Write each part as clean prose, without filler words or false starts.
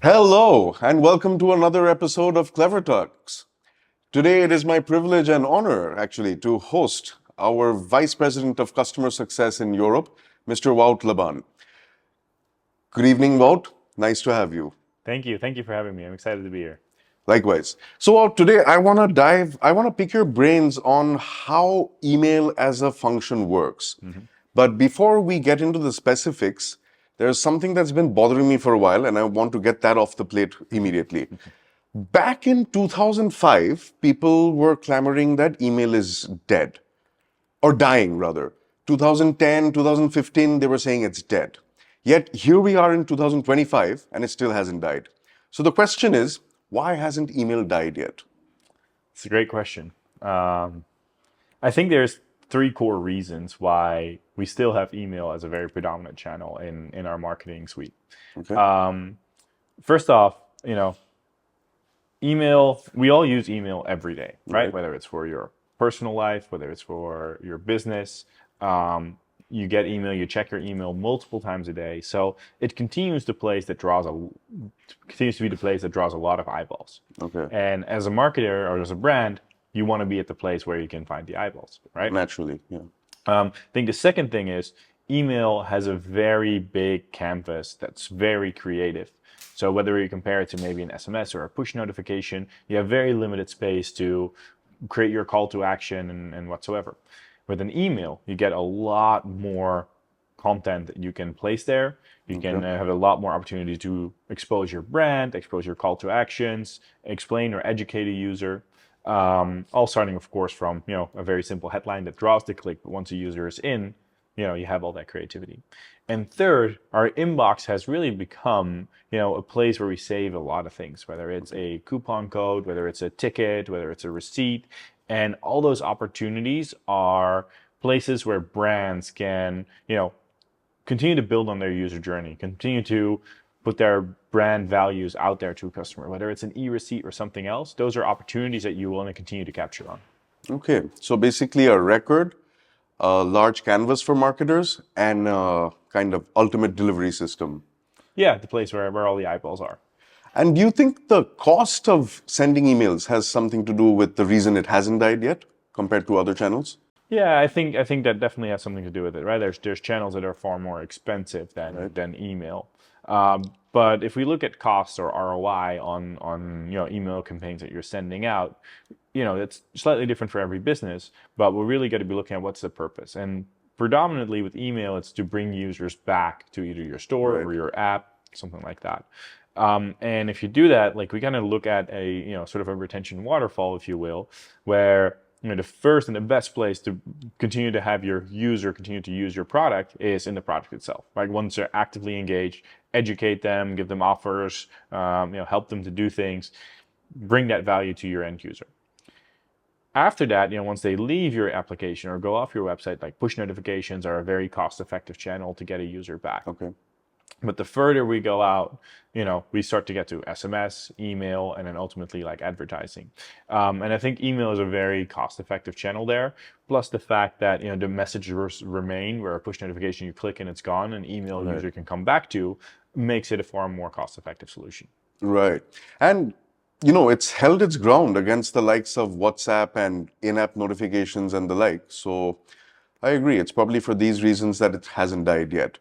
Hello, and welcome to another episode of CleverTalks. Today, it is my privilege and honor, actually, to host our Vice President of Customer Success in Europe, Mr. Wout Laban. Good evening, Wout. Nice to have you. Thank you. Thank you for having me. I'm excited to be here. Likewise. So, Wout, today I want to pick your brains on how email as a function works. But before we get into the specifics, there's something that's been bothering me for a while, and I want to get that off the plate immediately. Back in 2005, people were clamoring that email is dead, or dying rather. 2010, 2015, they were saying it's dead. Yet here we are in 2025, and it still hasn't died. So the question is, why hasn't email died yet? It's a great question. I think there's three core reasons why we still have email as a very predominant channel in our marketing suite. Okay. First off, email, we all use email every day, right? Right. Whether it's for your personal life, whether it's for your business. You get email, you check your email multiple times a day. So it continues to be the place that draws a lot of eyeballs. Okay. And as a marketer or as a brand, you want to be at the place where you can find the eyeballs, right? Naturally, yeah. I think the second thing is email has a very big canvas that's very creative. So whether you compare it to maybe an SMS or a push notification, you have very limited space to create your call to action and whatsoever. With an email, you get a lot more content that you can place there. You can have a lot more opportunity to expose your brand, expose your call to actions, explain or educate a user. All starting, of course, from a very simple headline that draws the click, but once a user is in, you have all that creativity. And third, our inbox has really become a place where we save a lot of things, whether it's a coupon code, whether it's a ticket, whether it's a receipt. And all those opportunities are places where brands can, continue to build on their user journey, continue to put their brand values out there to a customer, whether it's an e-receipt or something else. Those are opportunities that you want to continue to capture on. Okay. So basically a record, a large canvas for marketers, and a kind of ultimate delivery system. Yeah, the place where all the eyeballs are. And do you think the cost of sending emails has something to do with the reason it hasn't died yet compared to other channels? Yeah, I think that definitely has something to do with it, right? There's channels that are far more expensive Right. than email. But if we look at costs or ROI on email campaigns that you're sending out, it's slightly different for every business. But we're really got to be looking at what's the purpose. And predominantly with email, it's to bring users back to either your store or Right. your app, something like that. And if you do that, like we kind of look at a sort of a retention waterfall, if you will, where the first and the best place to continue to have your user continue to use your product is in the product itself. Right, once they're actively engaged, educate them, give them offers, help them to do things, bring that value to your end user. After that, once they leave your application or go off your website, like push notifications are a very cost-effective channel to get a user back. Okay. But the further we go out, we start to get to SMS, email, and then ultimately like advertising. And I think email is a very cost-effective channel there. Plus the fact that the messages remain, where a push notification you click and it's gone, and email Right. user can come back to, makes it a far more cost-effective solution. Right. And it's held its ground against the likes of WhatsApp and in-app notifications and the like. So I agree. It's probably for these reasons that it hasn't died yet.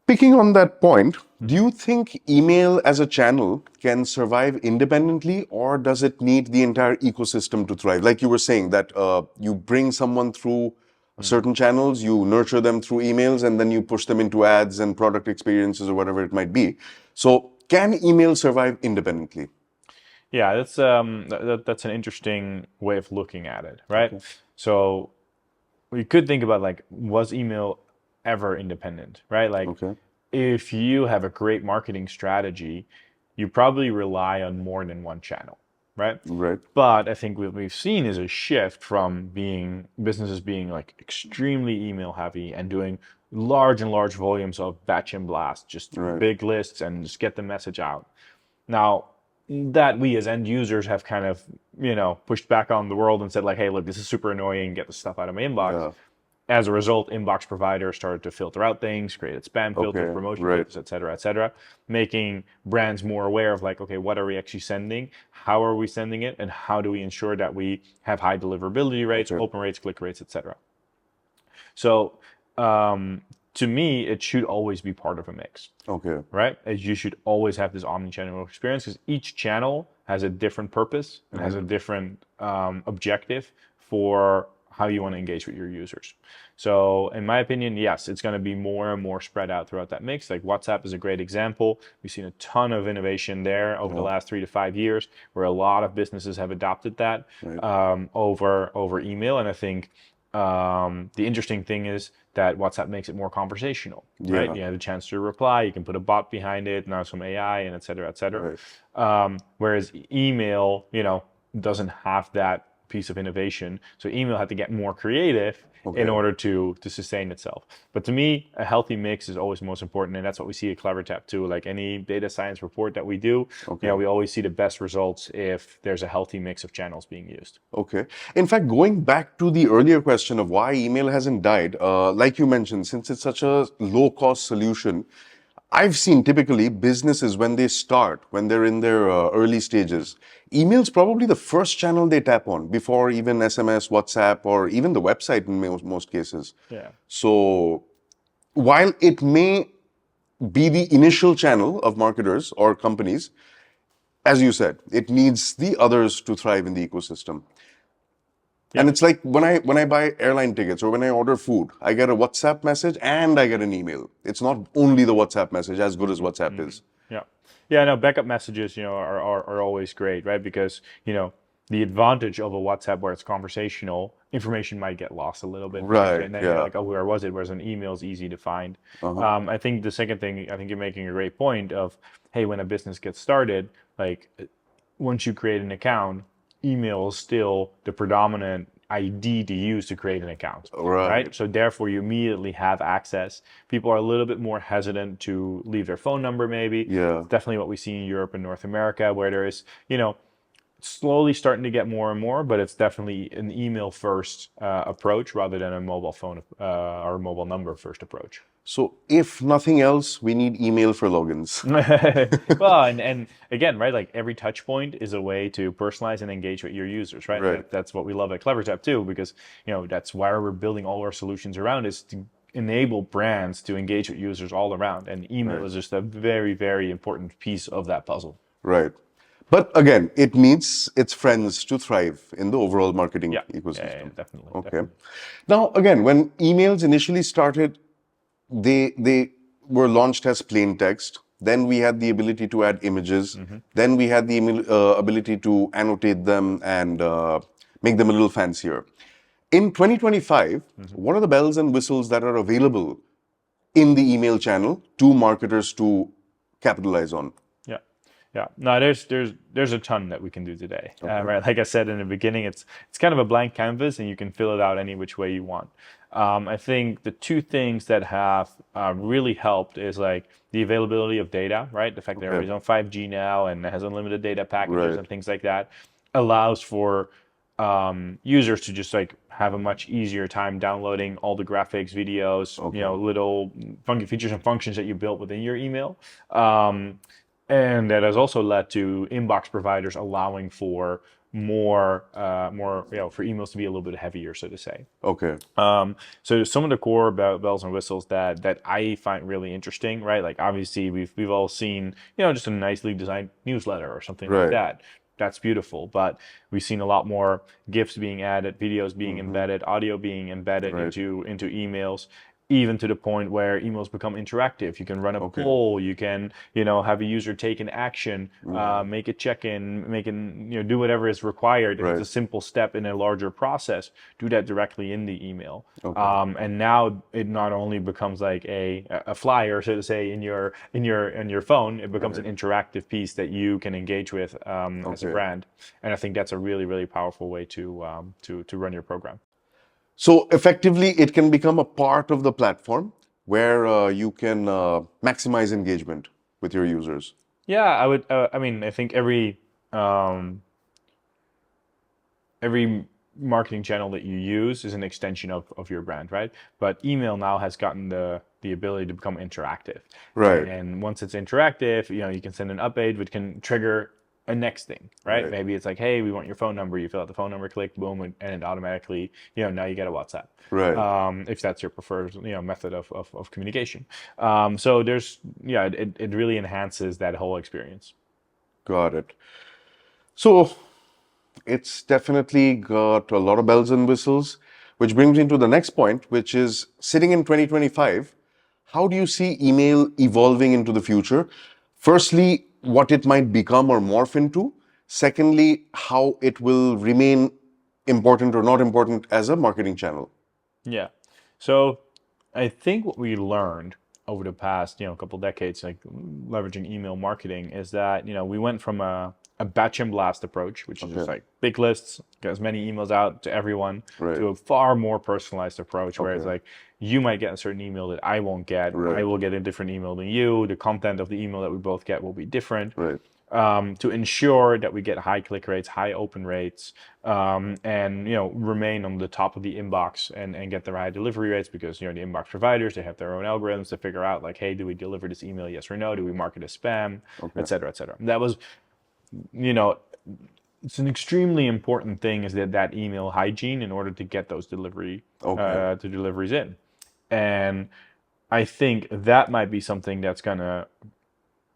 Picking on that point, do you think email as a channel can survive independently, or does it need the entire ecosystem to thrive? Like you were saying, that you bring someone through certain channels, you nurture them through emails, and then you push them into ads and product experiences or whatever it might be. So, can email survive independently? Yeah, that's an interesting way of looking at it, right? Okay. So we could think about like, was email ever independent, right? Like, Okay. if you have a great marketing strategy, you probably rely on more than one channel, right? Right. But I think what we've seen is a shift from businesses being like extremely email heavy and doing large and large volumes of batch and blast, just Right. big lists and just get the message out. Now, that we as end users have kind of, pushed back on the world and said like, hey, look, this is super annoying, get the stuff out of my inbox. Yeah. as a result, inbox providers started to filter out things, created spam filters, Okay. promotion Right. filters, et cetera, making brands more aware of like, okay, what are we actually sending? How are we sending it? And how do we ensure that we have high deliverability rates, Okay. open rates, click rates, etc. So to me, it should always be part of a mix, Okay. right? As you should always have this omni-channel experience because each channel has a different purpose and has a different objective for how you want to engage with your users. So in my opinion, yes, it's going to be more and more spread out throughout that mix. Like WhatsApp is a great example. We've seen a ton of innovation there over the last 3 to 5 years where a lot of businesses have adopted that over email. And I think the interesting thing is that WhatsApp makes it more conversational, right? Yeah. You have a chance to reply, you can put a bot behind it, now some AI and et cetera, et cetera. Right. Whereas email, doesn't have that piece of innovation. So email had to get more creative in Okay. order to sustain itself. But to me, a healthy mix is always most important, and that's what we see at CleverTap too. Like any data science report that we do, Okay. we always see the best results if there's a healthy mix of channels being used. Okay. In fact, going back to the earlier question of why email hasn't died, like you mentioned, since it's such a low-cost solution, I've seen typically businesses when they start, when they're in their early stages, email's probably the first channel they tap on before even SMS, WhatsApp, or even the website in most cases. Yeah. So while it may be the initial channel of marketers or companies, as you said, it needs the others to thrive in the ecosystem. And it's like when I buy airline tickets or when I order food, I get a WhatsApp message and I get an email. It's not only the WhatsApp message, as good as WhatsApp is. Yeah. Yeah, no, backup messages, are always great, right? Because, the advantage of a WhatsApp where it's conversational, information might get lost a little bit. Right. And then you're Yeah. like, oh, where was it? Whereas an email is easy to find. Uh-huh. I think the second thing, I think you're making a great point of, hey, when a business gets started, like once you create an account, email is still the predominant ID to use to create an account, Right. right? So therefore, you immediately have access. People are a little bit more hesitant to leave their phone number, maybe. Yeah. It's definitely what we see in Europe and North America, where there is, slowly starting to get more and more, but it's definitely an email first approach rather than a mobile phone or a mobile number first approach. So if nothing else, we need email for logins. Well, and again, right, like every touch point is a way to personalize and engage with your users, right? Right. That's what we love at CleverTap too, because that's why we're building all our solutions around is to enable brands to engage with users all around, and email is just a very, very important piece of that puzzle. Right. But again, it needs its friends to thrive in the overall marketing ecosystem. Yeah, definitely. Okay. Definitely. Now, again, when emails initially started, they were launched as plain text. Then we had the ability to add images. Then we had the ability to annotate them and make them a little fancier. In 2025, what are the bells and whistles that are available in the email channel to marketers to capitalize on? Yeah, yeah. No, there's a ton that we can do today, right? Like I said in the beginning, it's kind of a blank canvas, and you can fill it out any which way you want. I think the two things that have really helped is like the availability of data, right? The fact that everybody's on 5G now and has unlimited data packages and things like that allows for users to just like have a much easier time downloading all the graphics, videos, little funky features and functions that you built within your email. And that has also led to inbox providers allowing for more, for emails to be a little bit heavier, so to say. Okay. So some of the core bells and whistles that I find really interesting, right? Like obviously we've all seen, just a nicely designed newsletter or something like that. That's beautiful, but we've seen a lot more GIFs being added, videos being embedded, audio being embedded into emails, even to the point where emails become interactive. You can run a poll, you can, have a user take an action, make a check-in, do whatever is required. If it's a simple step in a larger process, do that directly in the email. And now it not only becomes like a flyer, so to say, in your phone, it becomes an interactive piece that you can engage with as a brand. And I think that's a really, really powerful way to run your program. So effectively, it can become a part of the platform where you can maximize engagement with your users. Yeah, I would. I think every marketing channel that you use is an extension of your brand, right? But email now has gotten the ability to become interactive. Right. And once it's interactive, you can send an update, which can trigger a next thing, right? Right. Maybe it's like, hey, we want your phone number. You fill out the phone number, click, boom, and it automatically, now you get a WhatsApp. Right. If that's your preferred, method of communication. So it really enhances that whole experience. Got it. So it's definitely got a lot of bells and whistles, which brings me to the next point, which is sitting in 2025, how do you see email evolving into the future? Firstly, what it might become or morph into. Secondly, how it will remain important or not important as a marketing channel. Yeah. So I think what we learned over the past, couple decades, like leveraging email marketing, is that, we went from a batch and blast approach, which is just like big lists, get as many emails out to everyone, Right. to a far more personalized approach where it's Okay. like, you might get a certain email that I won't get. Right. I will get a different email than you. The content of the email that we both get will be different. Right. To ensure that we get high click rates, high open rates, and remain on the top of the inbox and get the right delivery rates, because the inbox providers, they have their own algorithms to figure out like, hey, do we deliver this email, yes or no? Do we mark it as spam, et cetera, et cetera. That was, it's an extremely important thing, is that email hygiene in order to get those deliveries in. And I think that might be something that's gonna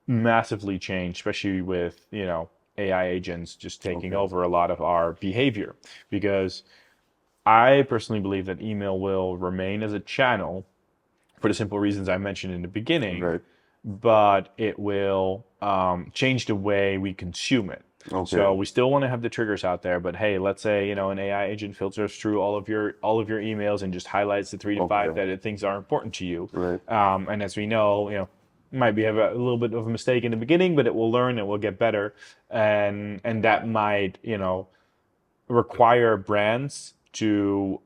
massively change, especially with AI agents just taking over a lot of our behavior, because I personally believe that email will remain as a channel for the simple reasons I mentioned in the beginning, Right. but it will change the way we consume it. Okay. So we still want to have the triggers out there, but hey, let's say an AI agent filters through all of your emails and just highlights the 3 to 5 that it thinks are important to you. Right. And as we know, might have a little bit of a mistake in the beginning, but it will learn, it will get better, and that might require brands to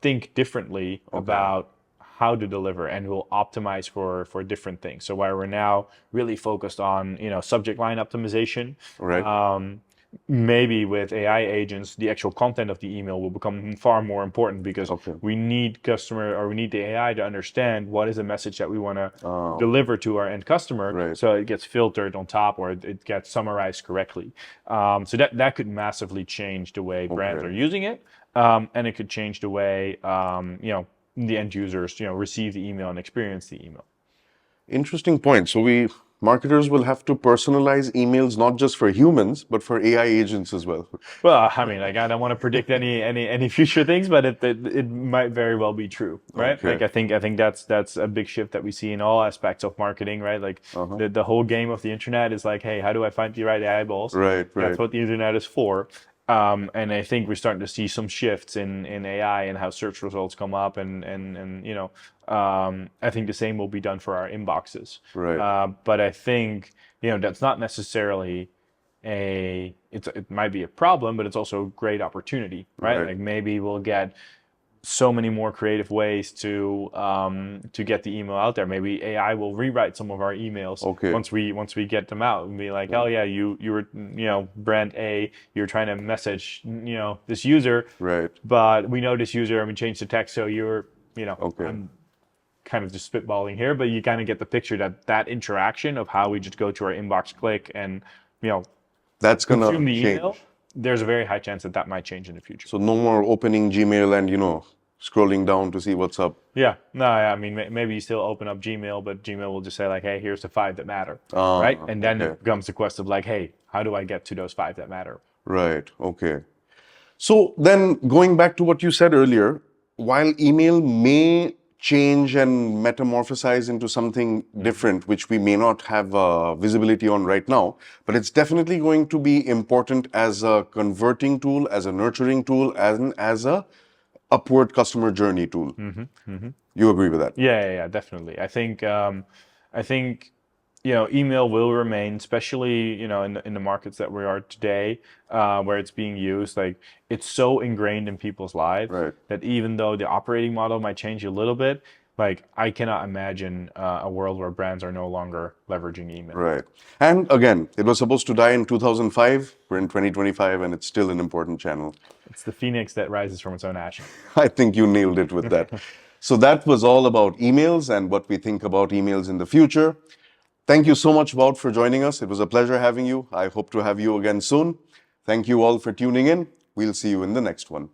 think differently about how to deliver, and will optimize for different things. So while we're now really focused on subject line optimization, Right. maybe with AI agents, the actual content of the email will become far more important, because we need the AI to understand what is the message that we want to deliver to our end customer, Right. so it gets filtered on top, or it gets summarized correctly. So that could massively change the way brands are using it, and it could change the way the end users receive the email and experience the email. Interesting point. So marketers will have to personalize emails not just for humans, but for AI agents as well. Well, I mean, like, I don't want to predict any future things, but it might very well be true, right? Okay. Like, I think that's a big shift that we see in all aspects of marketing, right? Like, the whole game of the internet is like, hey, how do I find the right eyeballs? Right. That's what the internet is for. And I think we're starting to see some shifts in AI and how search results come up, and I think the same will be done for our inboxes. Right. But I think that's not necessarily it might be a problem, but it's also a great opportunity, right? Like, maybe we'll get so many more creative ways to get the email out there. Maybe AI will rewrite some of our emails once we get them out, and be like, oh yeah, you were brand A, you're trying to message this user, Right. but we know this user and we changed the text, so you're I'm kind of just spitballing here, but you kind of get the picture, that interaction of how we just go to our inbox, click, and that's gonna consume the change. email. There's a very high chance that might change in the future. So no more opening Gmail and scrolling down to see what's up. Yeah, no, I mean, maybe you still open up Gmail, but Gmail will just say like, hey, here's the 5 that matter, right? And then it becomes the quest of like, hey, how do I get to those 5 that matter? Right. Okay. So then going back to what you said earlier, while email may change and metamorphosize into something different, which we may not have visibility on right now, but it's definitely going to be important as a converting tool, as a nurturing tool, and as a upward customer journey tool. You agree with that? Yeah, definitely. I think email will remain, especially in the markets that we are today, where it's being used. Like, it's so ingrained in people's lives that even though the operating model might change a little bit, Like, I cannot imagine a world where brands are no longer leveraging email. Right. And again, it was supposed to die in 2005. We're in 2025 and it's still an important channel. It's the phoenix that rises from its own ashes. I think you nailed it with that. So that was all about emails and what we think about emails in the future. Thank you so much, Wout, for joining us. It was a pleasure having you. I hope to have you again soon. Thank you all for tuning in. We'll see you in the next one.